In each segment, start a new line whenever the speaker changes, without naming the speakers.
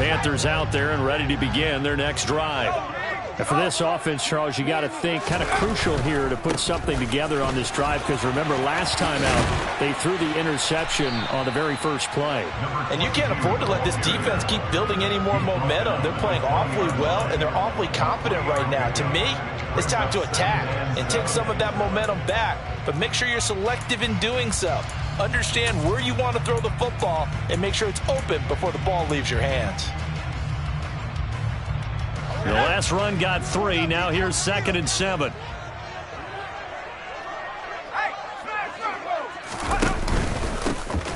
Panthers out there and ready to begin their next drive. And for this offense, Charles, you got to think kind of crucial here to put something together on this drive, because remember last time out they threw the interception on the very first play.
And you can't afford to let this defense keep building any more momentum. They're playing awfully well and they're awfully confident right now. To me, it's time to attack and take some of that momentum back, but make sure you're selective in doing so. Understand where you want to throw the football and make sure it's open before the ball leaves your hands.
The last run got 3. Now here's 2nd and 7.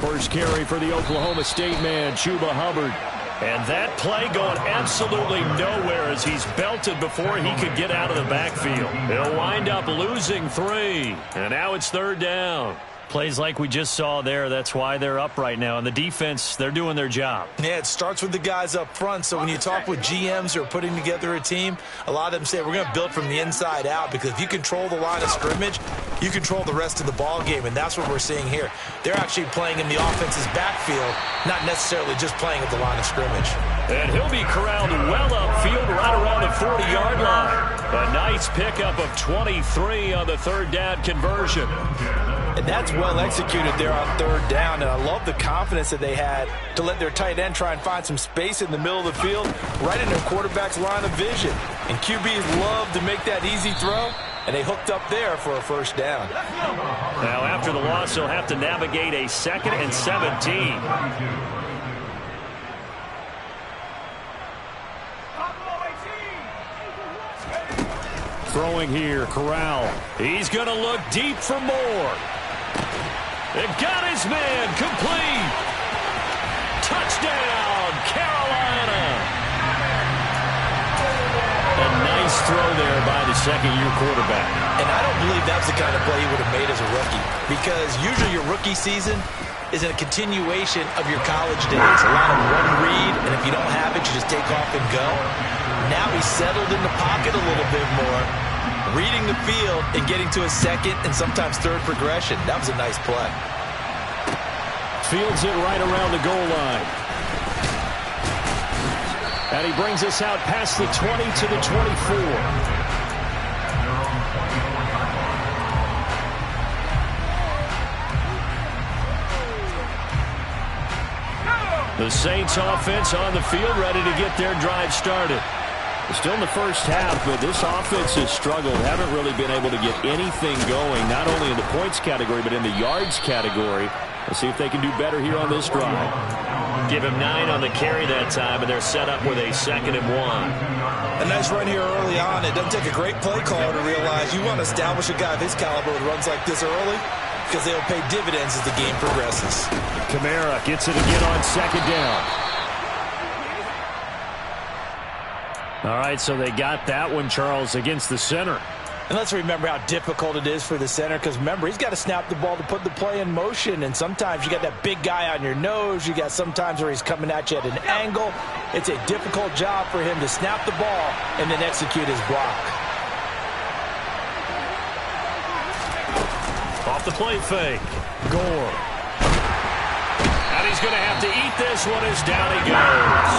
First carry for the Oklahoma State man, Chuba Hubbard. And that play going absolutely nowhere as he's belted before he could get out of the backfield. He'll wind up losing 3. And now it's 3rd down. Plays like we just saw there, that's why they're up right now. And the defense, they're doing their job.
Yeah, it starts with the guys up front. So when you talk with GMs who are putting together a team, a lot of them say we're going to build from the inside out, because if you control the line of scrimmage, you control the rest of the ball game, and that's what we're seeing here. They're actually playing in the offense's backfield, not necessarily just playing at the line of scrimmage.
And he'll be corralled well upfield right around the 40-yard line. A nice pickup of 23 on the 3rd down conversion.
And that's well executed there on 3rd down. And I love the confidence that they had to let their tight end try and find some space in the middle of the field, right in their quarterback's line of vision. And QBs love to make that easy throw, and they hooked up there for a 1st down.
Now after the loss, they'll have to navigate a 2nd and 17. Throwing here, Corral. He's going to look deep for more. It got his man, complete. Touchdown, Carolina. A nice throw there by the 2nd-year quarterback.
And I don't believe that's the kind of play he would have made as a rookie, because usually your rookie season is a continuation of your college days. A lot of one read, and if you don't have it, you just take off and go. Now he's settled in the pocket a little bit more, reading the field and getting to a 2nd and sometimes 3rd progression. That was a nice play.
Fields it right around the goal line. And he brings us out past the 20 to the 24. The Saints offense on the field, ready to get their drive started. Still in the first half, but this offense has struggled. Haven't really been able to get anything going, not only in the points category, but in the yards category. Let's see if they can do better here on this drive. Give him 9 on the carry that time, and they're set up with a 2nd and 1.
A nice run here early on. It doesn't take a great play caller to realize you want to establish a guy of his caliber with runs like this early, because they'll pay dividends as the game progresses.
Kamara gets it again on 2nd down. All right, so they got that one, Charles, against the center.
And let's remember how difficult it is for the center, because remember, he's got to snap the ball to put the play in motion, and sometimes you got that big guy on your nose. You got sometimes where he's coming at you at an angle. It's a difficult job for him to snap the ball and then execute his block.
Off the play fake. Gore. And he's going to have to eat this one as down he goes.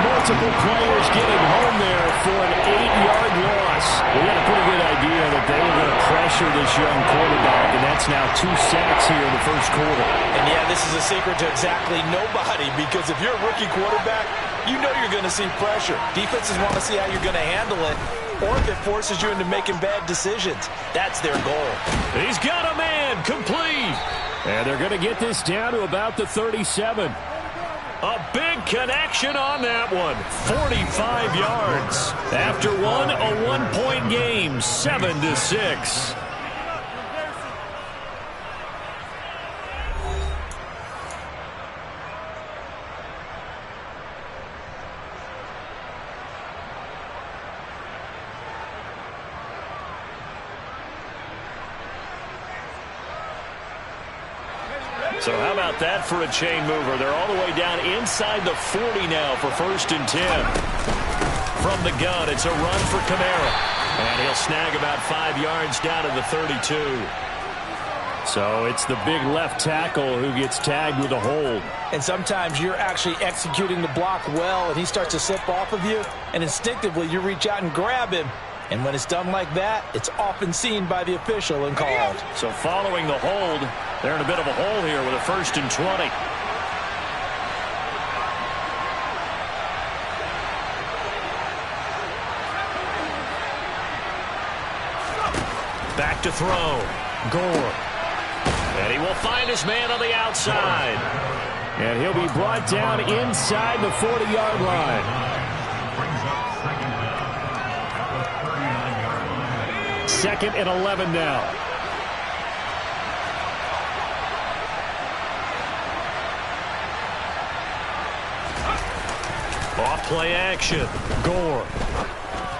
Multiple players getting home there for an 8-yard loss. We had a pretty good idea that they were going to pressure this young quarterback, and that's now 2 sacks here in the first quarter.
And yeah, this is a secret to exactly nobody, because if you're a rookie quarterback, you know you're going to see pressure. Defenses want to see how you're going to handle it, or if it forces you into making bad decisions. That's their goal.
He's got a man, complete. And they're going to get this down to about the 37. A big connection on that one. 45 yards. After one, a one-point game, 7-6. So how about that for a chain mover? They're all the way down inside the 40 now for 1st and 10. From the gun, it's a run for Kamara. And he'll snag about 5 yards down to the 32. So it's the big left tackle who gets tagged with a hold.
And sometimes you're actually executing the block well, and he starts to slip off of you, and instinctively you reach out and grab him. And when it's done like that, it's often seen by the official and called.
So following the hold, they're in a bit of a hole here with a 1st and 20. Back to throw. Gore. And he will find his man on the outside. And he'll be brought down inside the 40-yard line. Second and 11 now. Off play action. Gore.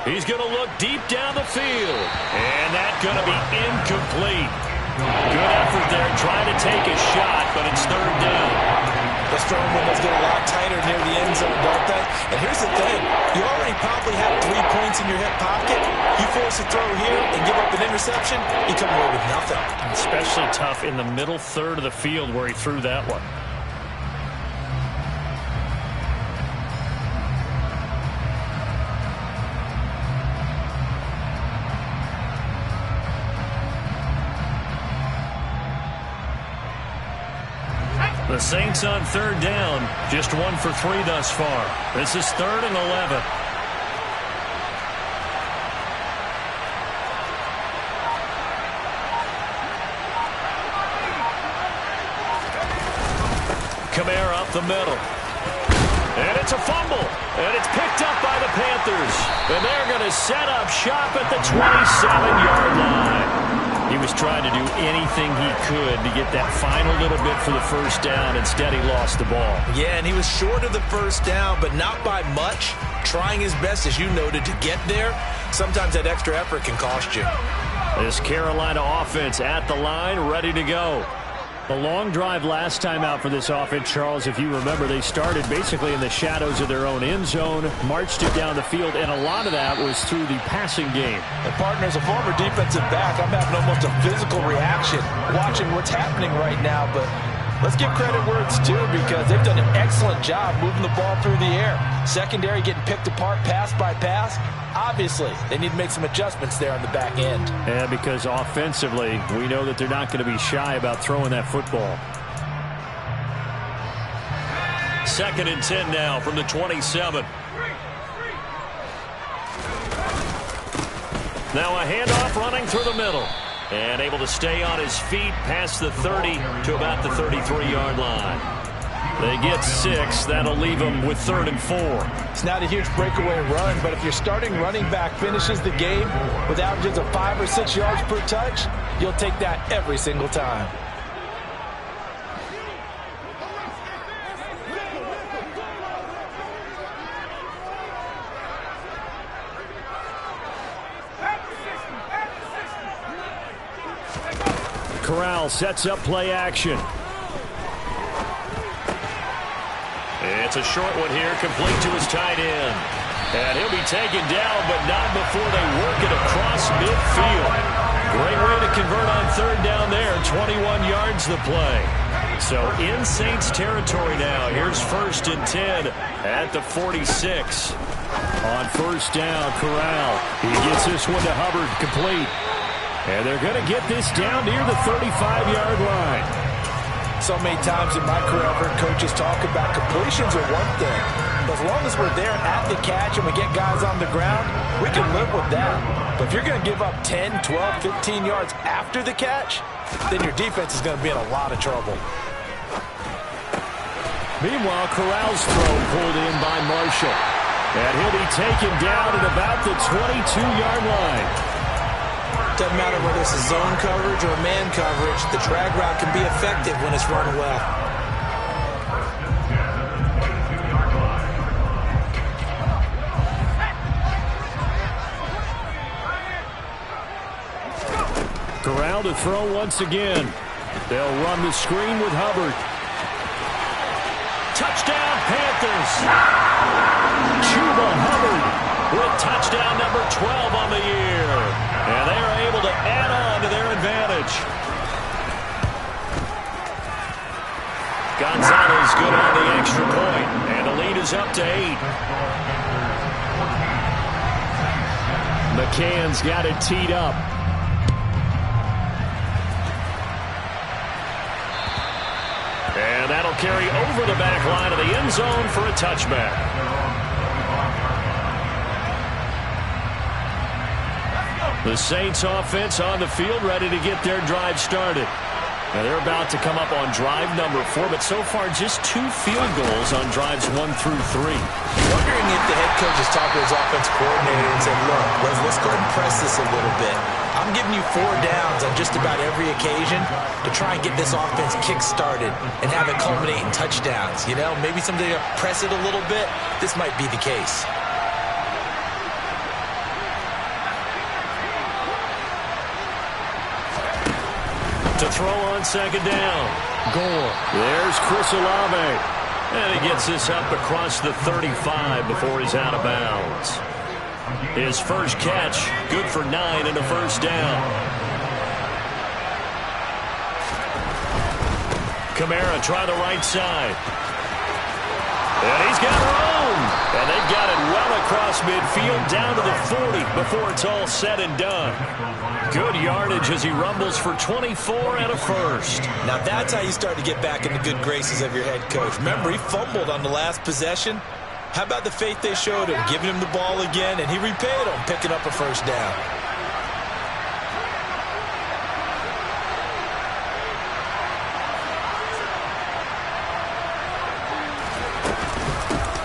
He's going to look deep down the field. And that's going to be incomplete. Good effort there trying to take a shot, but it's 3rd down.
Those throwing windows get a lot tighter near the end zone, don't they? And here's the thing. You already probably have 3 points in your hip pocket. You force a throw here and give up an interception, you come away with nothing.
Especially tough in the middle third of the field where he threw that one. The Saints on 3rd down, just 1 for 3 thus far. This is 3rd and 11. Kamara up the middle. And it's a fumble. And it's picked up by the Panthers. And they're going to set up shop at the 27-yard line. He was trying to do anything he could to get that final little bit for the 1st down. Instead, he lost the ball.
Yeah, and he was short of the 1st down, but not by much. Trying his best, as you noted, to get there. Sometimes that extra effort can cost you.
This Carolina offense at the line, ready to go. The long drive last time out for this offense, Charles, if you remember, they started basically in the shadows of their own end zone, marched it down the field, and a lot of that was through the passing game.
And partner, as a former defensive back, I'm having almost a physical reaction watching what's happening right now, but let's give credit where it's due because they've done an excellent job moving the ball through the air. Secondary getting picked apart pass by pass. Obviously, they need to make some adjustments there on the back end.
Yeah, because offensively, we know that they're not going to be shy about throwing that football. 2nd and 10 now from the 27. Now a handoff running through the middle. And able to stay on his feet past the 30 to about the 33-yard line. They get 6. That'll leave them with 3rd and 4.
It's not a huge breakaway run, but if your starting running back finishes the game with averages of 5 or 6 yards per touch, you'll take that every single time.
Corral sets up play action. It's a short one here, complete to his tight end. And he'll be taken down, but not before they work it across midfield. Great way to convert on 3rd down there. 21 yards the play. So in Saints territory now. Here's 1st and 10 at the 46. On 1st down, Corral. He gets this one to Hubbard, complete. And they're going to get this down near the 35-yard line.
So many times in my career, I've heard coaches talk about completions are one thing. But as long as we're there at the catch and we get guys on the ground, we can live with that. But if you're going to give up 10, 12, 15 yards after the catch, then your defense is going to be in a lot of trouble.
Meanwhile, Corral's throw pulled in by Marshall. And he'll be taken down at about the 22-yard line.
Doesn't matter whether it's a zone coverage or man coverage, the drag route can be effective when it's run well.
Corral to throw once again. They'll run the screen with Hubbard. Touchdown, Panthers! Chuba Hubbard with touchdown number 12 on the year. And they are able to add on to their advantage. in on the extra point, and the lead is up to 8. McCann's got it teed up. And that'll carry over the back line of the end zone for a touchback. The Saints offense on the field, ready to get their drive started. Now they're about to come up on drive number 4, but so far just 2 field goals on drives 1 through 3.
Wondering if the head coach has talked to his offensive coordinator and said, look, let's go ahead and press this a little bit. I'm giving you 4 downs on just about every occasion to try and get this offense kick-started and have it culminate in touchdowns. You know, maybe someday to press it a little bit. This might be the case.
To throw on second down. Gore. There's Chris Olave. And he gets this up across the 35 before he's out of bounds. His first catch, good for 9 and a first down. Kamara try the right side. And he's got room. And they've got it well across midfield down to the 40 before it's all said and done. Good yardage as he rumbles for 24 and a first.
Now that's how you start to get back in the good graces of your head coach. Remember, he fumbled on the last possession. How about the faith they showed him, giving him the ball again, and he repaid him, picking up a first down.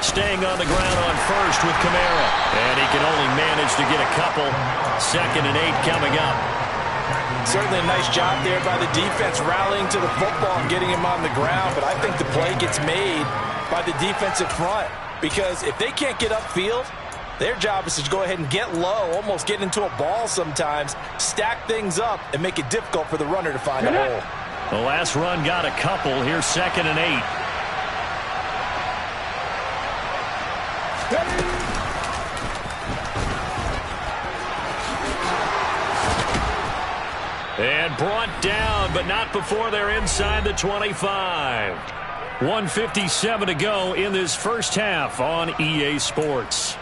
Staying on the ground on first with Kamara. And he can only manage to get a couple. 2nd and 8 coming up.
Certainly a nice job there by the defense rallying to the football and getting him on the ground. But I think the play gets made by the defensive front. Because if they can't get upfield, their job is to go ahead and get low, almost get into a ball sometimes, stack things up, and make it difficult for the runner to find a hole.
The last run got a couple. Here's 2nd and 8. And brought down, but not before they're inside the 25. 1:57 to go in this first half on EA Sports.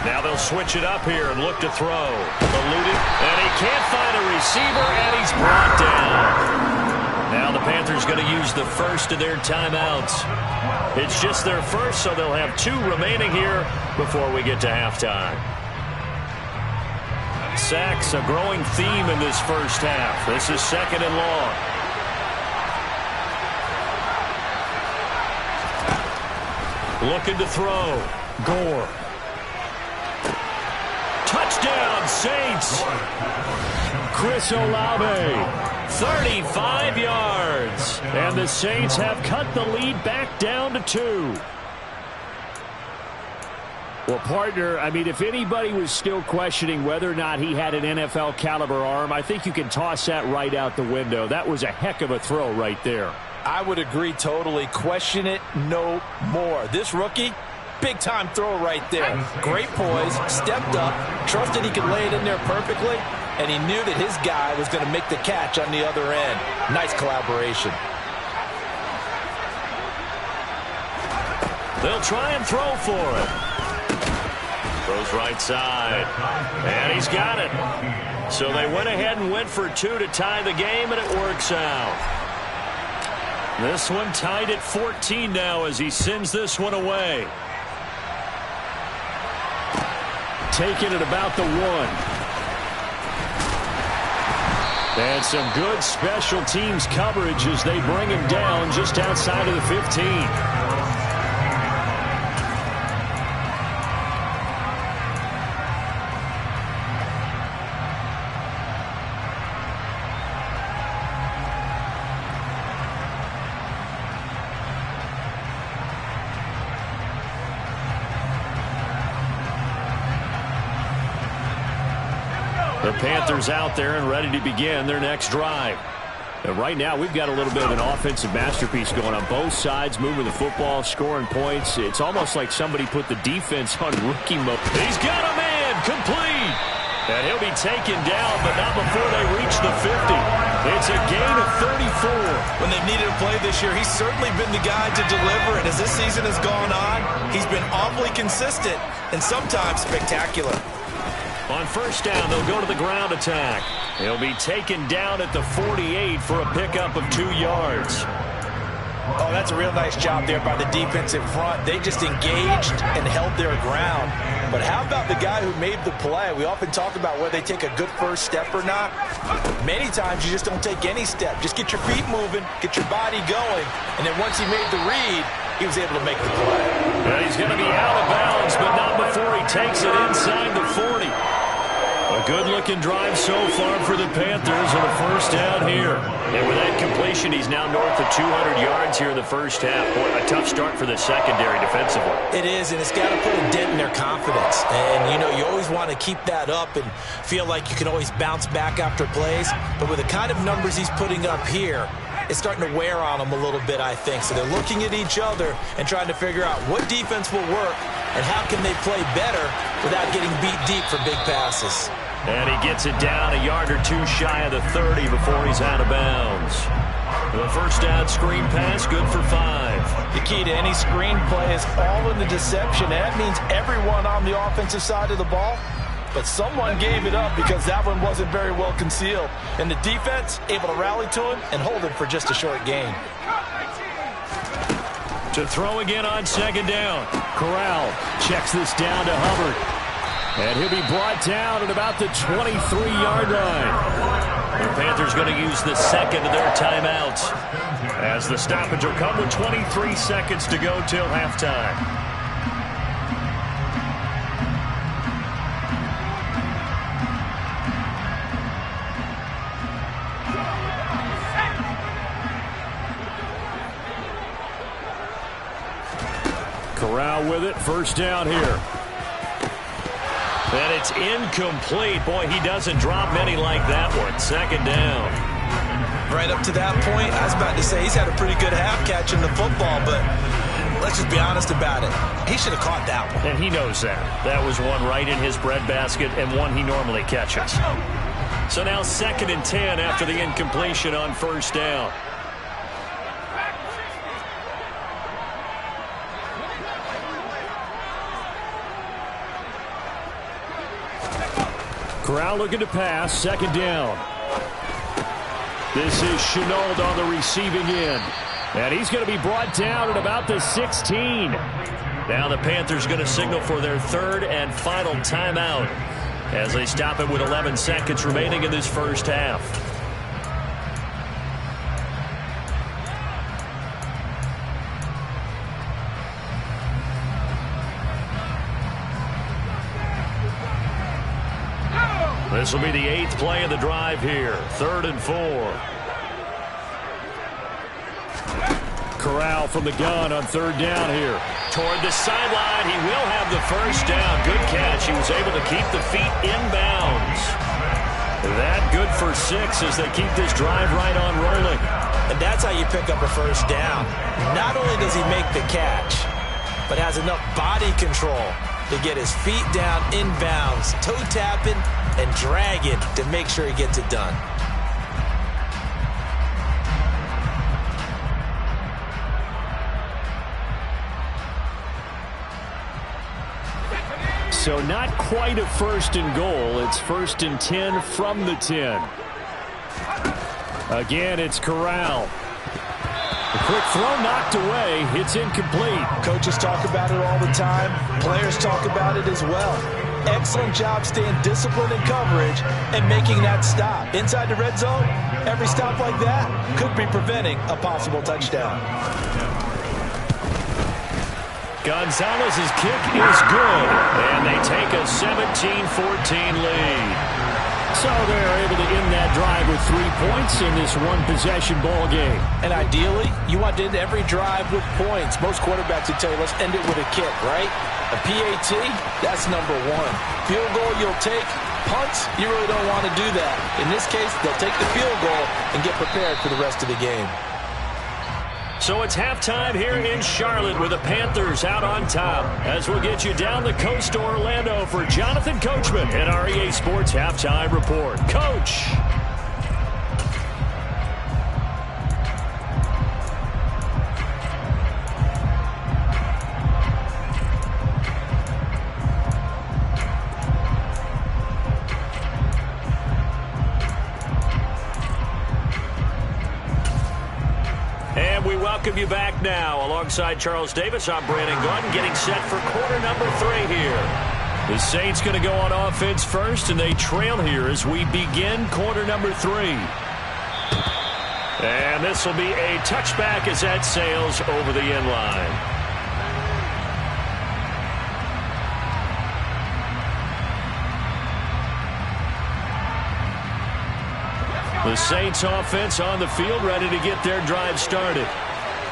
Now they'll switch it up here and look to throw. Eluded, and he can't find a receiver, and he's brought down. Now the Panthers going to use the first of their timeouts. It's just their first, so they'll have 2 remaining here before we get to halftime. Sacks, a growing theme in this first half. This is 2nd and long. Looking to throw. Gore. Touchdown, Saints. Chris Olave, 35 yards. And the Saints have cut the lead back down to 2. Well, partner, I mean, if anybody was still questioning whether or not he had an NFL caliber arm, I think you can toss that right out the window. That was a heck of a throw right there.
I would agree totally. Question it no more. This rookie, big-time throw right there. Great poise, stepped up, trusted he could lay it in there perfectly, and he knew that his guy was going to make the catch on the other end. Nice collaboration.
They'll try and throw for it. Throws right side, and he's got it. So they went ahead and went for 2 to tie the game, and it works out. This one tied at 14 now as he sends this one away. Taking it about the 1. And some good special teams coverage as they bring him down just outside of the 15. The Panthers out there and ready to begin their next drive. Right now, we've got a little bit of an offensive masterpiece going on both sides, moving the football, scoring points. It's almost like somebody put the defense on rookie mode. He's got a man, complete. And he'll be taken down, but not before they reach the 50. It's a gain of 34.
When they've needed a play this year, he's certainly been the guy to deliver. And as this season has gone on, he's been awfully consistent and sometimes spectacular.
On first down, they'll go to the ground attack. He'll be taken down at the 48 for a pickup of 2 yards.
Oh, that's a real nice job there by the defensive front. They just engaged and held their ground. But how about the guy who made the play? We often talk about whether they take a good first step or not. Many times you just don't take any step. Just get your feet moving, get your body going, and then once he made the read, he was able to make the play.
Yeah, he's going to be out of bounds, but not before he takes it inside the 40. A good-looking drive so far for the Panthers on a first down here. And with that completion, he's now north of 200 yards here in the first half. Boy, a tough start for the secondary defensively.
It is, and it's got to put a dent in their confidence. And, you know, you always want to keep that up and feel like you can always bounce back after plays. But with the kind of numbers he's putting up here, it's starting to wear on them a little bit, I think. So they're looking at each other and trying to figure out what defense will work and how can they play better without getting beat deep for big passes.
And he gets it down a yard or two shy of the 30 before he's out of bounds. The first down screen pass, good for 5.
The key to any screen play is all in the deception. And that means everyone on the offensive side of the ball. But someone gave it up because that one wasn't very well concealed. And the defense able to rally to him and hold him for just a short gain.
To throw again on second down. Corral checks this down to Hubbard. And he'll be brought down at about the 23-yard line. The Panthers going to use the second of their timeouts, as the stoppage will come with 23 seconds to go till halftime. Corral with it, first down here. And it's incomplete. Boy, he doesn't drop many like that one. Second down.
Right up to that point, I was about to say he's had a pretty good half catching the football, but let's just be honest about it. He should have caught that one.
And he knows that. That was one right in his breadbasket and one he normally catches. So now 2nd and 10 after the incompletion on first down. Corral looking to pass, second down. This is Chenault on the receiving end. And he's going to be brought down at about the 16. Now the Panthers going to signal for their 3rd and final timeout as they stop it with 11 seconds remaining in this first half. This will be the 8th play of the drive here. 3rd and 4. Corral from the gun on 3rd down here. Toward the sideline. He will have the first down. Good catch. He was able to keep the feet inbounds. That good for 6 as they keep this drive right on rolling.
And that's how you pick up a first down. Not only does he make the catch, but has enough body control to get his feet down inbounds, toe tapping, and dragging to make sure he gets it done.
So not quite a 1st and goal. It's 1st and 10 from the 10. Again, it's Corral. A quick throw knocked away. It's incomplete.
Coaches talk about it all the time. Players talk about it as well. Excellent job staying disciplined in coverage and making that stop. Inside the red zone, every stop like that could be preventing a possible touchdown.
Gonzalez's kick is good, and they take a 17-14 lead. So they're able to end that drive with 3 points in this one-possession ball game.
And ideally, you want to end every drive with points. Most quarterbacks would tell you, let's end it with a kick, right? A PAT, that's number 1. Field goal you'll take, punts, you really don't want to do that. In this case, they'll take the field goal and get prepared for the rest of the game.
So it's halftime here in Charlotte with the Panthers out on top. As we'll get you down the coast to Orlando for Jonathan Coachman and our EA Sports Halftime Report. Coach! And we welcome you back now. Alongside Charles Davis, I'm Brandon Gordon, getting set for quarter number 3 here. The Saints going to go on offense first, and they trail here as we begin quarter number 3. And this will be a touchback as that sails over the end line. The Saints offense on the field, ready to get their drive started.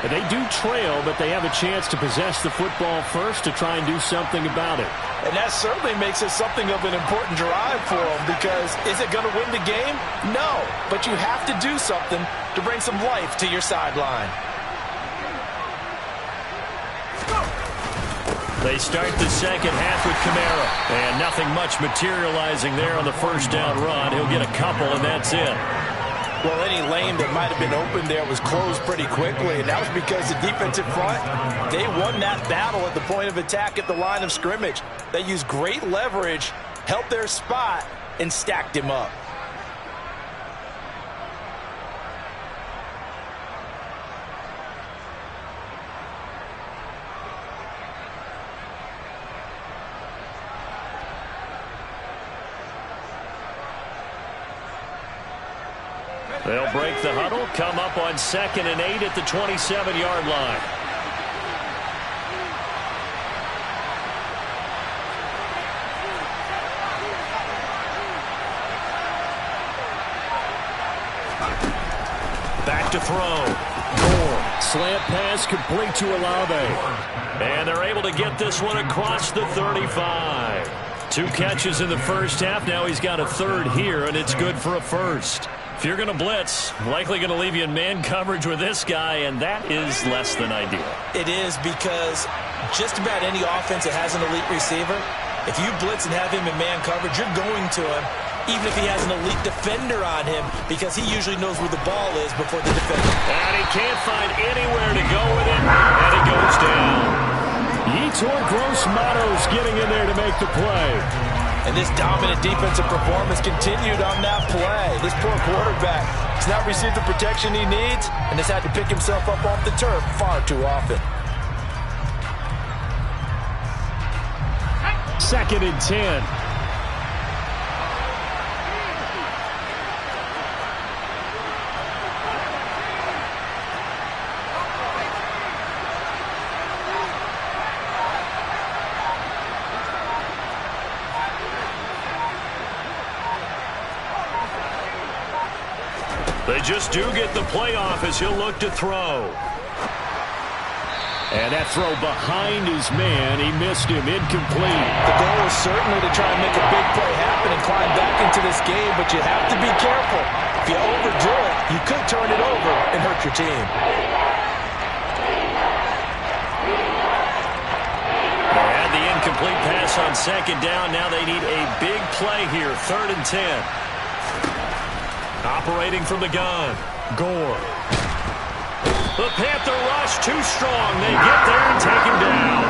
And they do trail, but they have a chance to possess the football first to try and do something about it.
And that certainly makes it something of an important drive for them, because is it going to win the game? No, but you have to do something to bring some life to your sideline.
They start the second half with Kamara. And nothing much materializing there on the first down run. He'll get a couple, and that's it.
Well, any lane that might have been open there was closed pretty quickly, and that was because the defensive front, they won that battle at the point of attack at the line of scrimmage. They used great leverage, held their spot, and stacked him up.
They'll break the huddle, come up on 2nd and 8 at the 27-yard line. Back to throw. Gore. Slant pass complete to Olave. And they're able to get this one across the 35. 2 catches in the first half. Now he's got a third here, and it's good for a first. If you're going to blitz, likely going to leave you in man coverage with this guy, and that is less than ideal.
It is, because just about any offense that has an elite receiver, if you blitz and have him in man coverage, you're going to him, even if he has an elite defender on him, because he usually knows where the ball is before the defender.
And he can't find anywhere to go with it, and it goes down. Yetur Gross-Matos getting in there to make the play.
And this dominant defensive performance continued on that play. This poor quarterback has not received the protection he needs and has had to pick himself up off the turf far too often.
2nd and 10. They just do get the playoff as he'll look to throw. And that throw behind his man, he missed him, incomplete.
The goal is certainly to try and make a big play happen and climb back into this game, but you have to be careful. If you overdo it, you could turn it over and hurt your team.
They had the incomplete pass on 2nd down. Now they need a big play here, 3rd and 10. Operating from the gun, Gore. The Panther rush too strong. They get there and take him down.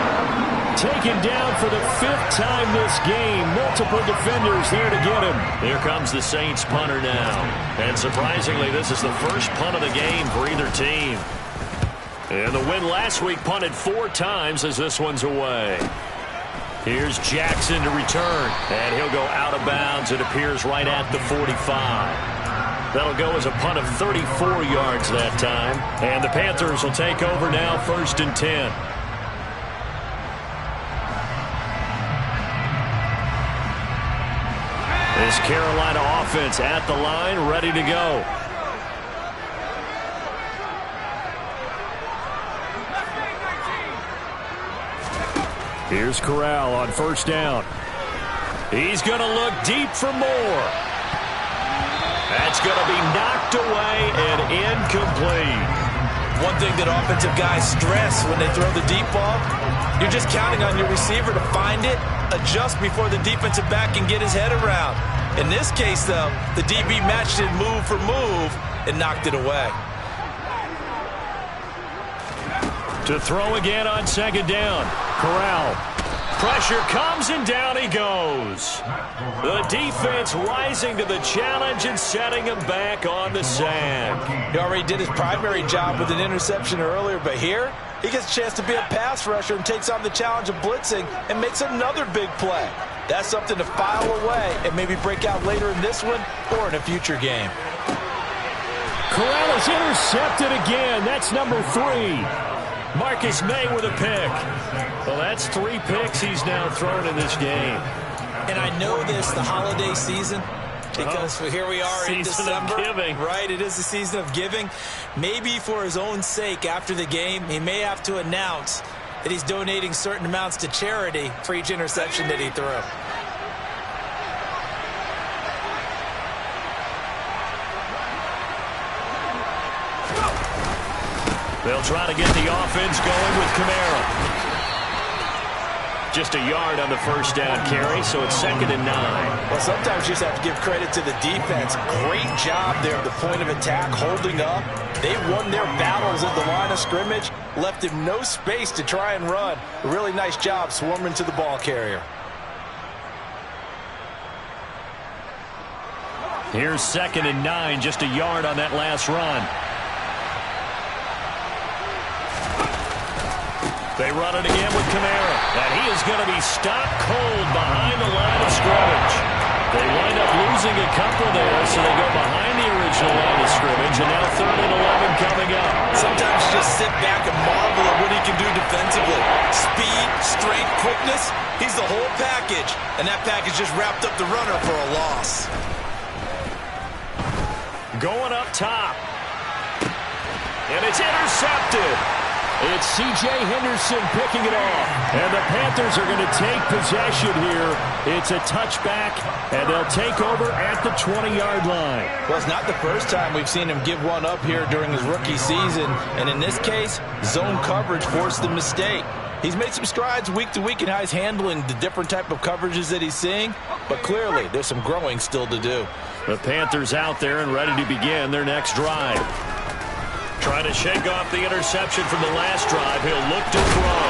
Taken down for the 5th time this game. Multiple defenders there to get him. Here comes the Saints punter now. And surprisingly, this is the first punt of the game for either team. And the win last week punted 4 times as this one's away. Here's Jackson to return. And he'll go out of bounds. It appears right at the 45. That'll go as a punt of 34 yards that time. And the Panthers will take over now, 1st and 10. This Carolina offense at the line, ready to go. Here's Corral on 1st down. He's going to look deep for more. That's going to be knocked away and incomplete.
One thing that offensive guys stress when they throw the deep ball, you're just counting on your receiver to find it, adjust before the defensive back can get his head around. In this case, though, the DB matched it move for move and knocked it away.
To throw again on second down. Corral. Pressure comes and down he goes. The defense rising to the challenge and setting him back on the sack.
He already did his primary job with an interception earlier, but here he gets a chance to be a pass rusher and takes on the challenge of blitzing and makes another big play. That's something to file away and maybe break out later in this one or in a future game.
Corral is intercepted again. That's number 3. Marcus May with a pick. Well, that's 3 picks he's now thrown in this game.
And I know this, the holiday season, because here we are in December.
Giving.
Right, it is the season of giving. Maybe for his own sake after the game, he may have to announce that he's donating certain amounts to charity for each interception that he threw.
They'll try to get the offense going with Kamara. Just a yard on the first down carry, so it's 2nd and 9.
Well, sometimes you just have to give credit to the defense. Great job there at the point of attack, holding up. They won their battles at the line of scrimmage, left him no space to try and run. A really nice job swarming to the ball carrier.
Here's 2nd and 9, just a yard on that last run. They run it again with Kamara, and he is going to be stopped cold behind the line of scrimmage. They wind up losing a couple there, so they go behind the original line of scrimmage, and now 3rd and 11 coming up.
Sometimes you just sit back and marvel at what he can do defensively. Speed, strength, quickness, he's the whole package, and that package just wrapped up the runner for a loss.
Going up top, and it's intercepted. It's C.J. Henderson picking it off. And the Panthers are going to take possession here. It's a touchback, and they'll take over at the 20-yard line.
Well, it's not the first time we've seen him give one up here during his rookie season. And in this case, zone coverage forced the mistake. He's made some strides week to week in how he's handling the different type of coverages that he's seeing. But clearly, there's some growing still to do.
The Panthers out there and ready to begin their next drive. Trying to shake off the interception from the last drive. He'll look to throw.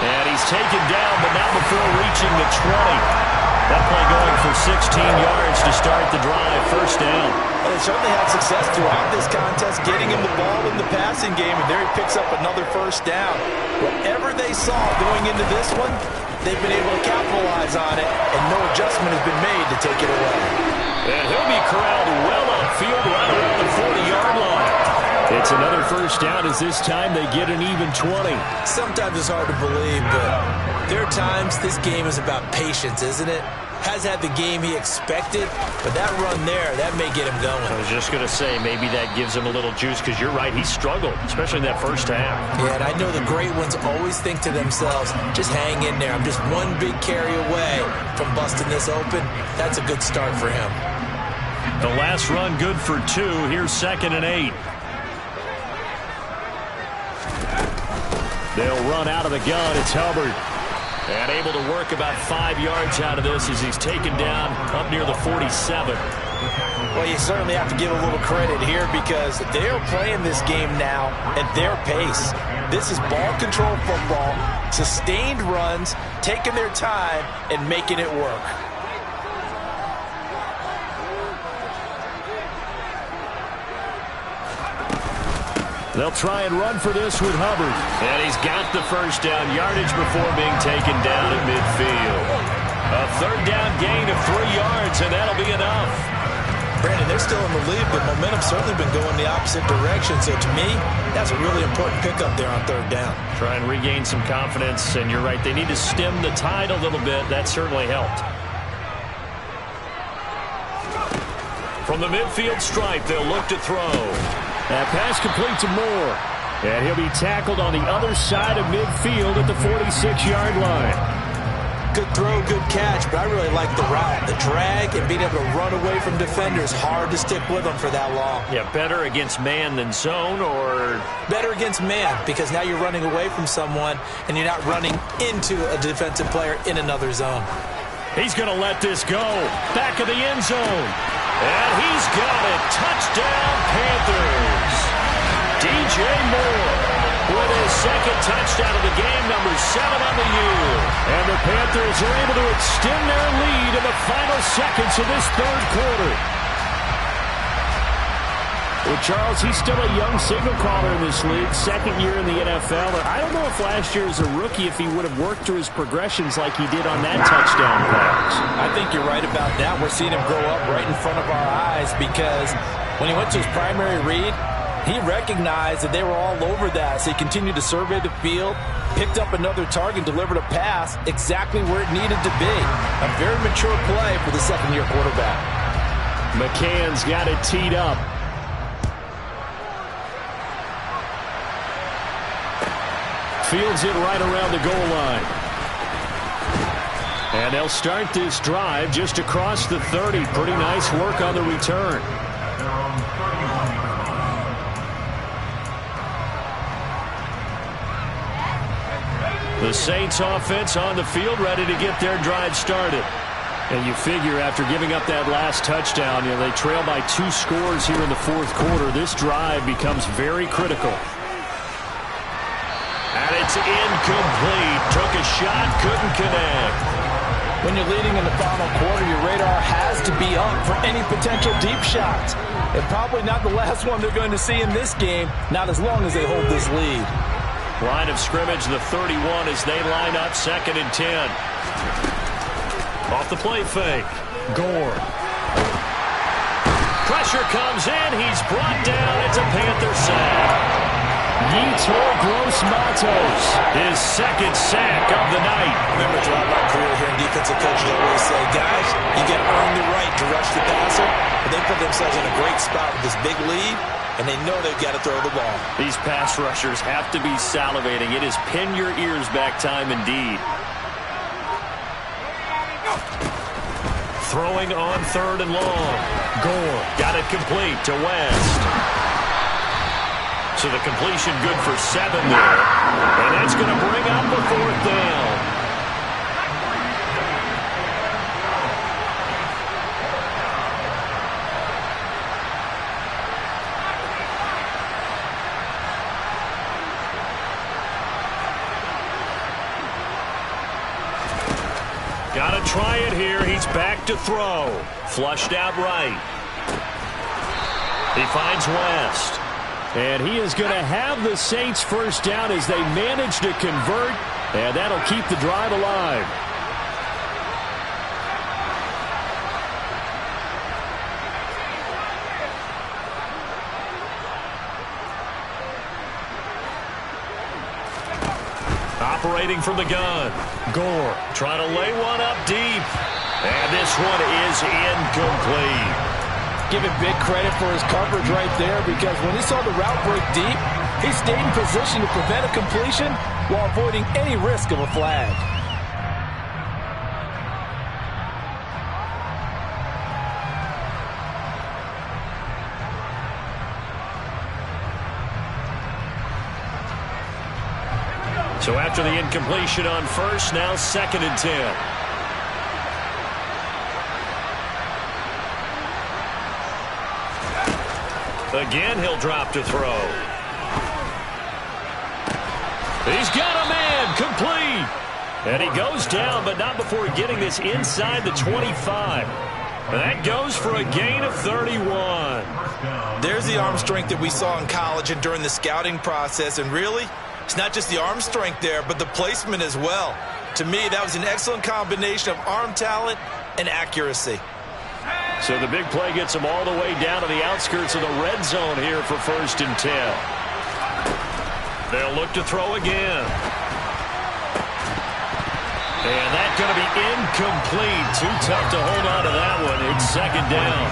And he's taken down, but not before reaching the 20. That play going for 16 yards to start the drive. First down.
Well, they certainly had success throughout this contest, getting him the ball in the passing game, and there he picks up another first down. Whatever they saw going into this one, they've been able to capitalize on it, and no adjustment has been made to take it away.
And he'll be corralled well upfield right around the 40-yard line. It's another first down as this time they get an even 20.
Sometimes it's hard to believe, but there are times this game is about patience, isn't it? Has had the game he expected, but that run there, that may get him going.
I was just going to say, maybe that gives him a little juice, because you're right, he struggled, especially in that first half.
Yeah, and I know the great ones always think to themselves, just hang in there. I'm just one big carry away from busting this open. That's a good start for him.
The last run good for 2. Here's 2nd and 8. They'll run out of the gun. It's Hubbard. And able to work about 5 yards out of this as he's taken down up near the 47.
Well, you certainly have to give a little credit here because they're playing this game now at their pace. This is ball control football, sustained runs, taking their time, and making it work.
They'll try and run for this with Hubbard. And he's got the first down yardage before being taken down at midfield. A 3rd down gain of 3 yards, and that'll be enough.
Brandon, they're still in the lead, but momentum's certainly been going the opposite direction. So to me, that's a really important pickup there on 3rd down.
Try and regain some confidence, and you're right, they need to stem the tide a little bit. That certainly helped. From the midfield stripe, they'll look to throw. That pass complete to Moore. And he'll be tackled on the other side of midfield at the 46-yard line.
Good throw, good catch, but I really like the route. The drag and being able to run away from defenders, hard to stick with them for that long.
Yeah, better against man than zone, or?
Better against man, because now you're running away from someone and you're not running into a defensive player in another zone.
He's going to let this go. Back of the end zone. And he's got it. Touchdown, Panthers. DJ Moore with his second touchdown of the game, number 7 on the year. And the Panthers are able to extend their lead in the final seconds of this third quarter. Well, Charles, he's still a young signal caller in this league, second year in the NFL. I don't know if last year as a rookie, if he would have worked through his progressions like he did on that touchdown pass.
I think you're right about that. We're seeing him grow up right in front of our eyes because when he went to his primary read, he recognized that they were all over that, so he continued to survey the field, picked up another target, delivered a pass exactly where it needed to be. A very mature play for the second-year quarterback.
McCann's got it teed up. Fields it right around the goal line. And they'll start this drive just across the 30. Pretty nice work on the return. The Saints offense on the field, ready to get their drive started. And you figure after giving up that last touchdown, they trail by 2 scores here in the fourth quarter. This drive becomes very critical. And it's incomplete. Took a shot, couldn't connect.
When you're leading in the final quarter, your radar has to be up for any potential deep shots. And probably not the last one they're going to see in this game, not as long as they hold this lead.
Line of scrimmage, the 31 as they line up, 2nd and 10. Off the play fake. Gore. Pressure comes in. He's brought down. It's a Panther sack. Yetur Gross-Matos, his second sack of the night.
Remember, throughout my career here in defensive coaches always say, guys, you got to earn the right to rush the passer. But they put themselves in a great spot with this big lead, and they know they've got to throw the ball.
These pass rushers have to be salivating. It is pin your ears back time indeed. Throwing on 3rd and long. Gore got it complete to West. So the completion good for 7 there. And that's going to bring up a 4th down. Got to try it here. He's back to throw. Flushed out right. He finds West. And he is going to have the Saints first down as they manage to convert. And that'll keep the drive alive. Operating from the gun. Gore trying to lay one up deep. And this one is incomplete. Give him big credit for his coverage right there because when he saw the route break deep, he stayed in position to prevent a completion while avoiding any risk of a flag. So after the incompletion on first, now 2nd and 10. Again, he'll drop to throw. He's got a man, complete. And he goes down, but not before getting this inside the 25. And that goes for a gain of 31.
There's the arm strength that we saw in college and during the scouting process. And really, it's not just the arm strength there, but the placement as well. To me, that was an excellent combination of arm talent and accuracy.
So the big play gets them all the way down to the outskirts of the red zone here for 1st and 10. They'll look to throw again. And that's going to be incomplete. Too tough to hold on to that one. It's 2nd down.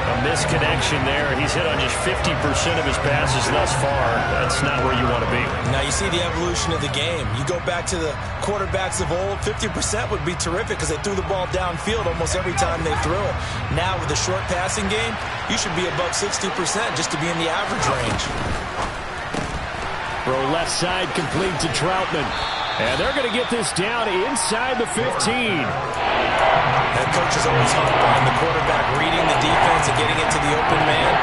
A misconnection there. He's hit on just 50% of his passes thus far. That's not where you want to be.
Now, you see the evolution of the game. You go back to the quarterbacks of old, 50% would be terrific because they threw the ball downfield almost every time they threw it. Now with the short passing game, you should be above 60% just to be in the average range.
Throw left side complete to Troutman. And they're going to get this down inside the 15.
That coach is always hard on the quarterback reading the defense and getting into the open man.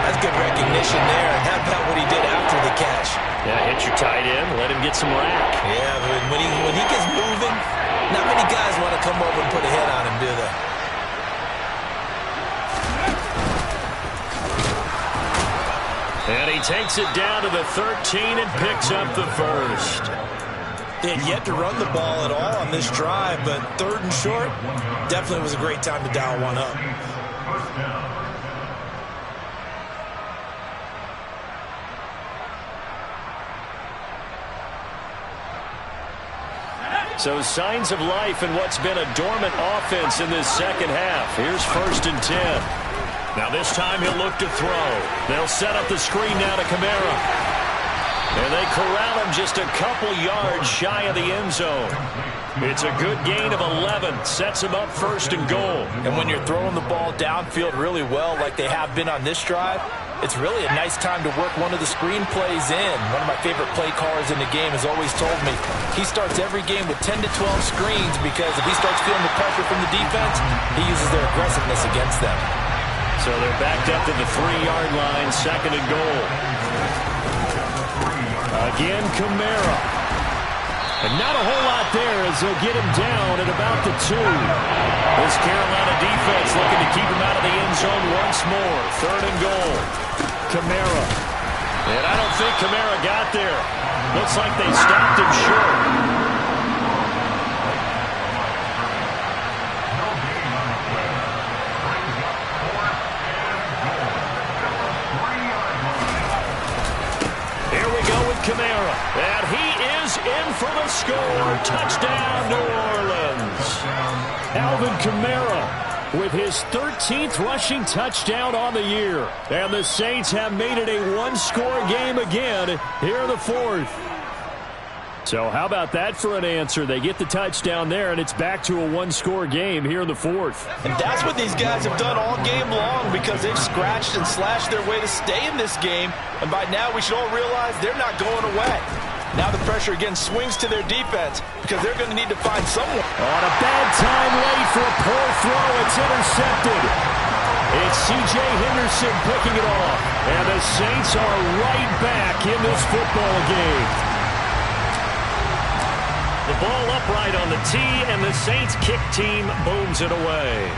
That's good recognition there. And how about what he did after the catch?
Yeah, hit your tight end, let him get some rack.
Yeah, but when he gets moving, not many guys want to come over and put a hit on him, do they?
And he takes it down to the 13 and picks up the first.
They had yet to run the ball at all on this drive, but 3rd and short definitely was a great time to dial one up.
So signs of life in what's been a dormant offense in this second half. Here's 1st and 10. Now this time he'll look to throw. They'll set up the screen now to Kamara. And they corral him just a couple yards shy of the end zone. It's a good gain of 11. Sets him up 1st and goal.
And when you're throwing the ball downfield really well like they have been on this drive, it's really a nice time to work one of the screen plays in. One of my favorite play callers in the game has always told me he starts every game with 10 to 12 screens because if he starts feeling the pressure from the defense, he uses their aggressiveness against them.
So they're backed up to the 3-yard line, 2nd and goal. Again, Kamara. And not a whole lot there as they'll get him down at about the 2. This Carolina defense looking to keep him out of the end zone once more. 3rd and goal. Kamara. And I don't think Kamara got there. Looks like they stopped him short. Kamara, and he is in for the score. Touchdown, New Orleans. Alvin Kamara with his 13th rushing touchdown on the year. And the Saints have made it a one-score game again here in the 4th. So how about that for an answer? They get the touchdown there, and it's back to a one-score game here in the 4th.
And that's what these guys have done all game long because they've scratched and slashed their way to stay in this game. And by now, we should all realize they're not going away. Now the pressure again swings to their defense because they're going to need to find someone.
On a bad time late for a poor throw. It's intercepted. It's C.J. Henderson picking it off. And the Saints are right back in this football game. The ball upright on the tee, and the Saints kick team booms it away.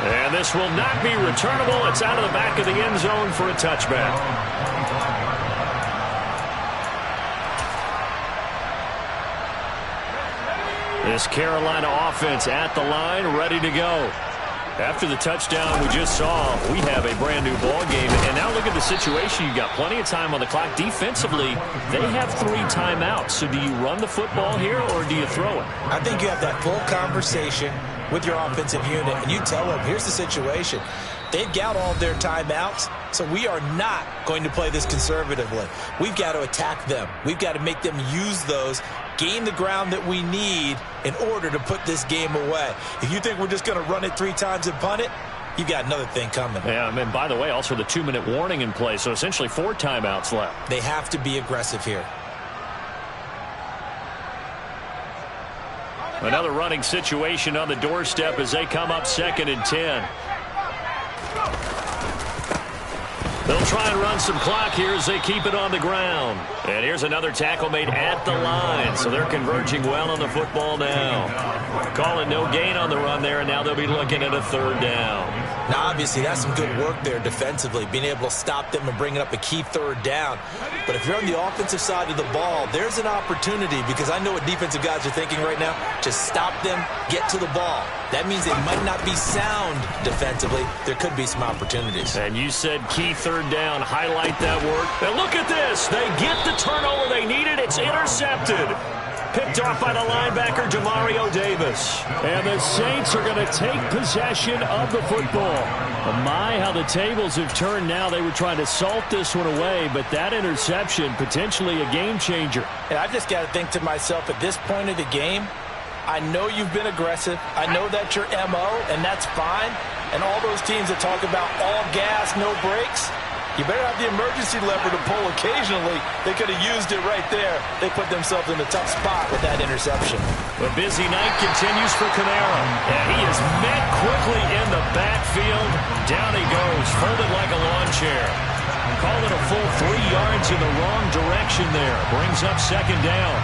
And this will not be returnable. It's out of the back of the end zone for a touchback. This Carolina offense at the line, ready to go. After the touchdown we just saw, we have a brand new ball game. And now look at the situation. You've got plenty of time on the clock. Defensively, they have 3 timeouts. So do you run the football here or do you throw it?
I think you have that full conversation with your offensive unit, and you tell them, here's the situation. They've got all their timeouts, so we are not going to play this conservatively. We've got to attack them. We've got to make them use those, gain the ground that we need in order to put this game away. If you think we're just going to run it 3 times and punt it, you've got another thing coming.
Yeah, and by the way, also the 2-minute warning in play, so essentially 4 timeouts left.
They have to be aggressive here.
Another running situation on the doorstep as they come up 2nd and 10. They'll try and run some clock here as they keep it on the ground. And here's another tackle made at the line. So they're converging well on the football now. Calling no gain on the run there, and now they'll be looking at a 3rd down.
Now, obviously, that's some good work there defensively, being able to stop them and bringing up a key 3rd down. But if you're on the offensive side of the ball, there's an opportunity because I know what defensive guys are thinking right now. Just stop them, get to the ball. That means they might not be sound defensively. There could be some opportunities.
And you said key 3rd down. Highlight that word. And look at this. They get the turnover they needed. It's intercepted. Picked off by the linebacker, Demario Davis. And the Saints are going to take possession of the football. My, how the tables have turned now. They were trying to salt this one away, but that interception, potentially a game changer.
And I just got to think to myself, at this point of the game, I know you've been aggressive. I know that's your MO, and that's fine. And all those teams that talk about all gas, no brakes, you better have the emergency lever to pull occasionally. They could have used it right there. They put themselves in a tough spot with that interception.
The busy night continues for Kamara. And he is met quickly in the backfield. Down he goes, folded like a lawn chair. Call it a full 3 yards in the wrong direction there. Brings up second down.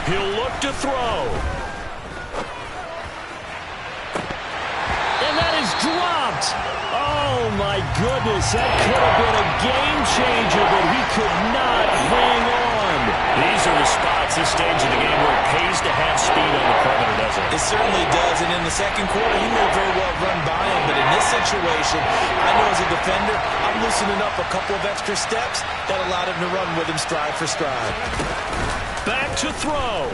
He'll look to throw. And that is dropped. Oh, my goodness. That could have been a game changer, but he could not hang on. These are the spots, this stage of the game, where it pays to have speed on the perimeter, doesn't it?
It certainly does. And in the second quarter, he may very well run by him. But in this situation, I know as a defender, I'm loosening up a couple of extra steps that allowed him to run with him stride for stride.
Back to throw.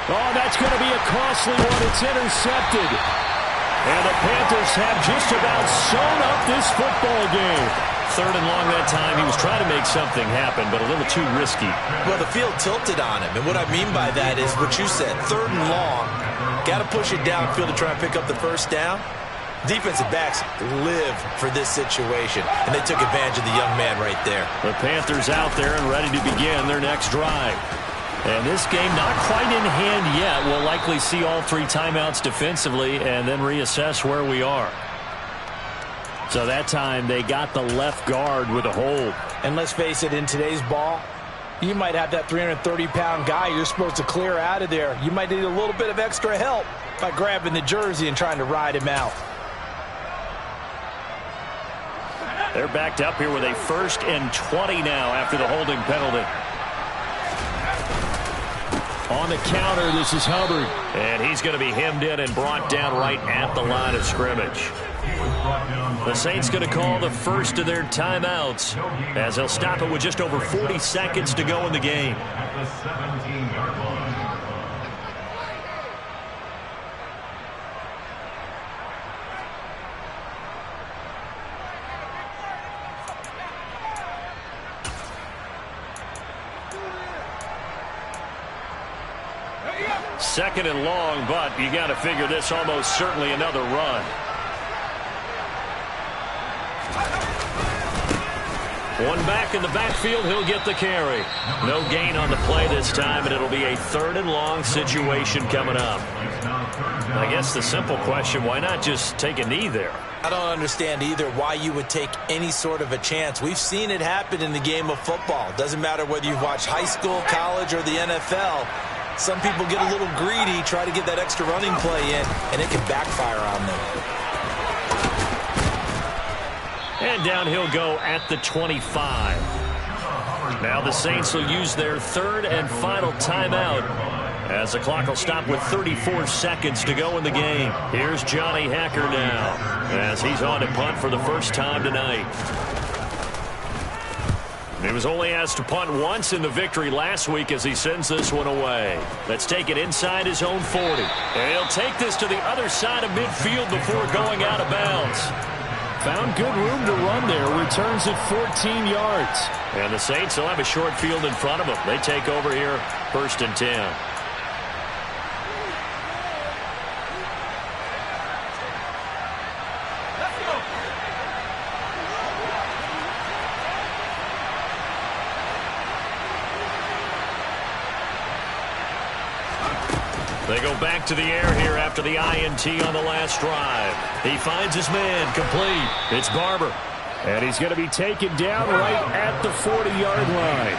Oh, that's going to be a costly one. It's intercepted. And the Panthers have just about sewn up this football game. Third and long that time. He was trying to make something happen, but a little too risky.
Well, the field tilted on him. And what I mean by that is what you said. Third and long. Got to push it downfield to try and pick up the first down. Defensive backs live for this situation, and they took advantage of the young man right there.
The Panthers out there and ready to begin their next drive. And this game not quite in hand yet. We'll likely see all 3 timeouts defensively and then reassess where we are. So that time they got the left guard with a hold.
And let's face it, in today's ball, you might have that 330-pound guy you're supposed to clear out of there. You might need a little bit of extra help by grabbing the jersey and trying to ride him out.
They're backed up here with a 1st and 20 now after the holding penalty. On the counter, this is Hubbard. And he's going to be hemmed in and brought down right at the line of scrimmage. The Saints going to call the first of their timeouts as they'll stop it with just over 40 seconds to go in the game. Second and long, but you got to figure this almost certainly another run. One back in the backfield, he'll get the carry. No gain on the play this time, and it'll be a 3rd and long situation coming up. I guess the simple question, why not just take a knee there?
I don't understand either why you would take any sort of a chance. We've seen it happen in the game of football. Doesn't matter whether you've watched high school, college, or the NFL. Some people get a little greedy, try to get that extra running play in, and it can backfire on them.
And down he'll go at the 25. Now the Saints will use their 3rd and final timeout as the clock will stop with 34 seconds to go in the game. Here's Johnny Hacker now as he's on to punt for the first time tonight. He was only asked to punt once in the victory last week as he sends this one away. Let's take it inside his own 40. And he'll take this to the other side of midfield before going out of bounds. Found good room to run there. Returns at 14 yards. And the Saints will have a short field in front of them. They take over here, 1st and 10. They go back to the air here after the INT on the last drive. He finds his man, complete. It's Barber. And he's going to be taken down right at the 40-yard line.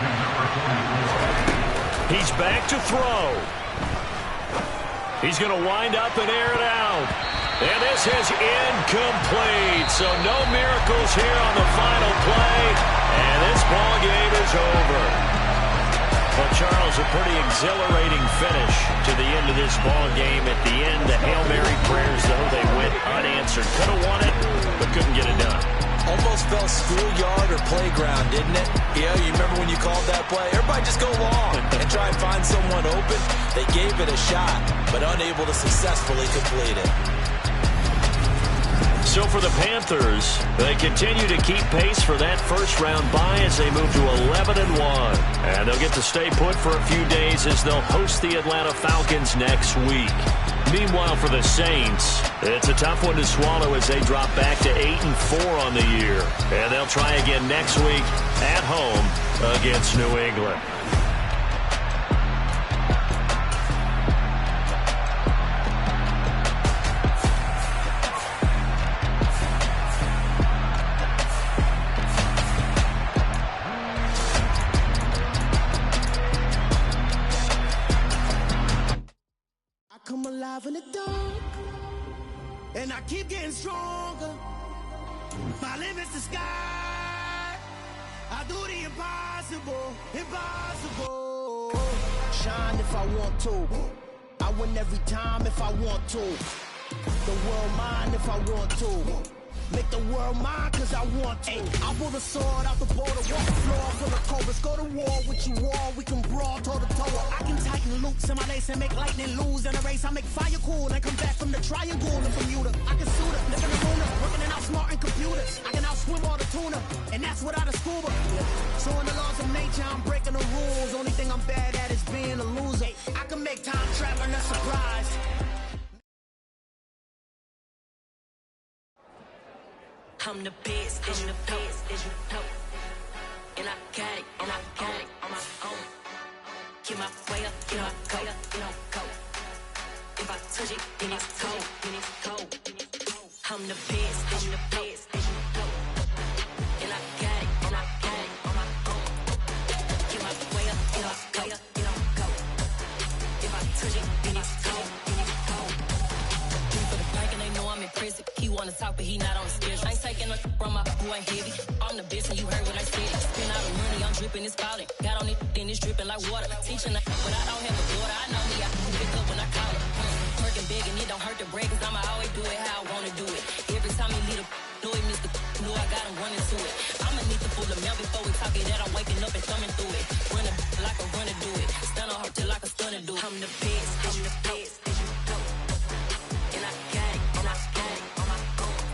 He's back to throw. He's going to wind up and air it out. And this is incomplete. So no miracles here on the final play. And this ball game is over. Well, Charles, a pretty exhilarating finish to the end of this ball game. At the end, the Hail Mary prayers, though, they went unanswered. Could have won it, but couldn't get it done.
Almost felt schoolyard or playground, didn't it? Yeah, you remember when you called that play? Everybody just go long and try and find someone open. They gave it a shot, but unable to successfully complete it.
So for the Panthers, they continue to keep pace for that first-round bye as they move to 11-1. And they'll get to stay put for a few days as they'll host the Atlanta Falcons next week. Meanwhile, for the Saints, it's a tough one to swallow as they drop back to 8-4 on the year. And they'll try again next week at home against New England.
Come alive in the dark, and I keep getting stronger. My limit's the sky. I do the impossible, impossible. Shine if I want to. I win every time if I want to. The world mine if I want to. Make the world mine cause I want to. I pull the sword out the border, walk the floor full of cobras. Go to war with you all, we can brawl toe to toe. I can tighten loops in my lace and make lightning lose in a race. I make fire cool and come back from the triangle and Bermuda. I can suit up, live in the lunar, working and outsmarting computers. I can outswim all the tuna, and that's without a scuba. So in the laws of nature, I'm breaking the rules. Only thing I'm bad at is being a loser. I can make time traveling a surprise.
I'm the best, I'm the best, as you know. And I got it on my own. Get my way up, get my go, go. If I touch it, then it's cold, I'm the best, as you know. And I got it on my own. Get my way up, get my go. If I touch it, then it's cold, For the bank and they know I'm impressive. He wanna talk, but he not on the schedule. I ain't taking a from my boy heavy. I'm the best, and you heard what I said. Spend all the money, I'm dripping, it's falling. Got on it, then it's dripping like water. Teaching, but I don't have a daughter. I know me, I can pick up when I call her. Working big, and it don't hurt to break, cause I'ma always do it how I wanna do it. Every time he lead a know he missed the know I got him running to it. I'ma need to pull the mail before we talk it that I'm waking up and thumbing through it. Running like a runner do it.